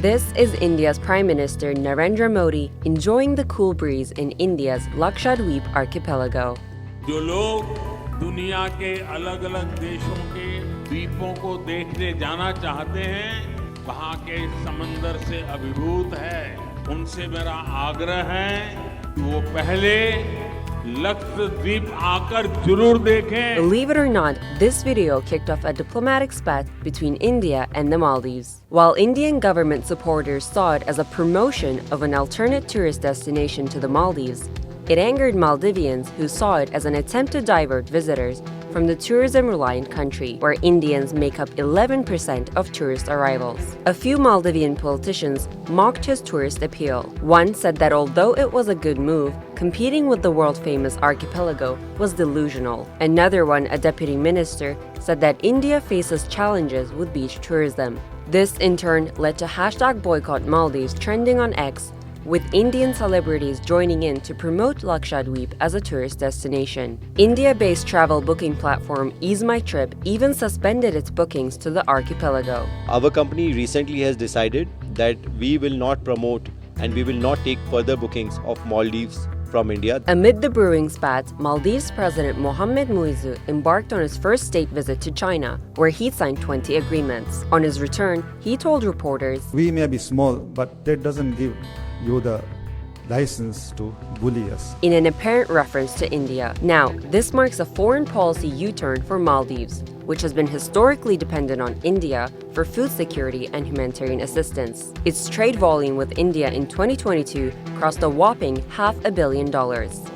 This is India's Prime Minister Narendra Modi enjoying the cool breeze in India's Lakshadweep archipelago. जो लोग दुनिया के अलग-अलग देशों के द्वीपों को देखने जाना चाहते हैं, वहाँ के समंदर से अभिभूत है, उनसे मेरा आग्रह है कि वो पहले लक्षद्वीप आकर जरूर देखें। Believe it or not, this video kicked off a diplomatic spat between India and the Maldives. While Indian government supporters saw it as a promotion of an alternate tourist destination to the Maldives, it angered Maldivians who saw it as an attempt to divert visitors from the tourism-reliant country, where Indians make up 11% of tourist arrivals. A few Maldivian politicians mocked his tourist appeal. One said that although it was a good move, competing with the world-famous archipelago was delusional. Another one, a deputy minister, said that India faces challenges with beach tourism. This in turn led to #BoycottMaldives trending on X, with Indian celebrities joining in to promote Lakshadweep as a tourist destination. India-based travel booking platform Ease My Trip even suspended its bookings to the archipelago. Our company recently has decided that we will not promote and we will not take further bookings of Maldives from India. Amid the brewing spat, Maldives President Mohammad Muizzu embarked on his first state visit to China, where he signed 20 agreements. On his return, he told reporters, "We may be small, but that doesn't give you the license to bully us," in an apparent reference to India. Now, this marks a foreign policy U-turn for Maldives, which has been historically dependent on India for food security and humanitarian assistance. Its trade volume with India in 2022 crossed a whopping $500 million.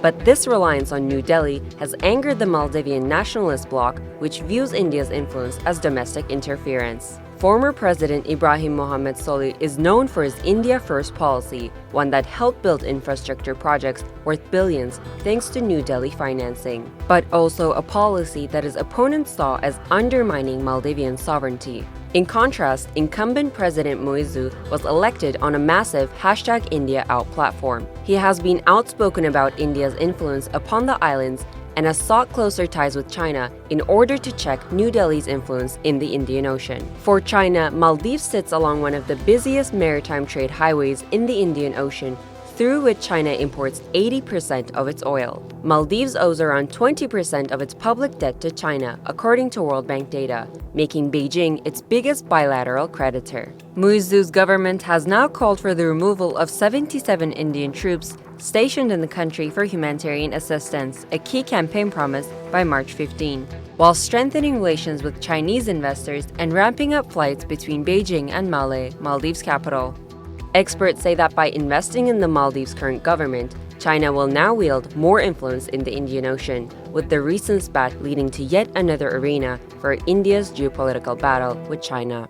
But this reliance on New Delhi has angered the Maldivian nationalist bloc, which views India's influence as domestic interference. Former President Ibrahim Mohammad Solih is known for his India First policy, one that helped build infrastructure projects worth billions thanks to New Delhi financing, but also a policy that his opponents saw as undermining Maldivian sovereignty. In contrast, incumbent President Muizzu was elected on a massive #IndiaOut platform. He has been outspoken about India's influence upon the islands and has sought closer ties with China in order to check New Delhi's influence in the Indian Ocean. For China, Maldives sits along one of the busiest maritime trade highways in the Indian Ocean, through which China imports 80% of its oil. Maldives owes around 20% of its public debt to China, according to World Bank data, making Beijing its biggest bilateral creditor. Muizzu's government has now called for the removal of 77 Indian troops stationed in the country for humanitarian assistance, a key campaign promise by March 15, while strengthening relations with Chinese investors and ramping up flights between Beijing and Malé, Maldives' capital. Experts say that by investing in the Maldives' current government, China will now wield more influence in the Indian Ocean, with the recent spat leading to yet another arena for India's geopolitical battle with China.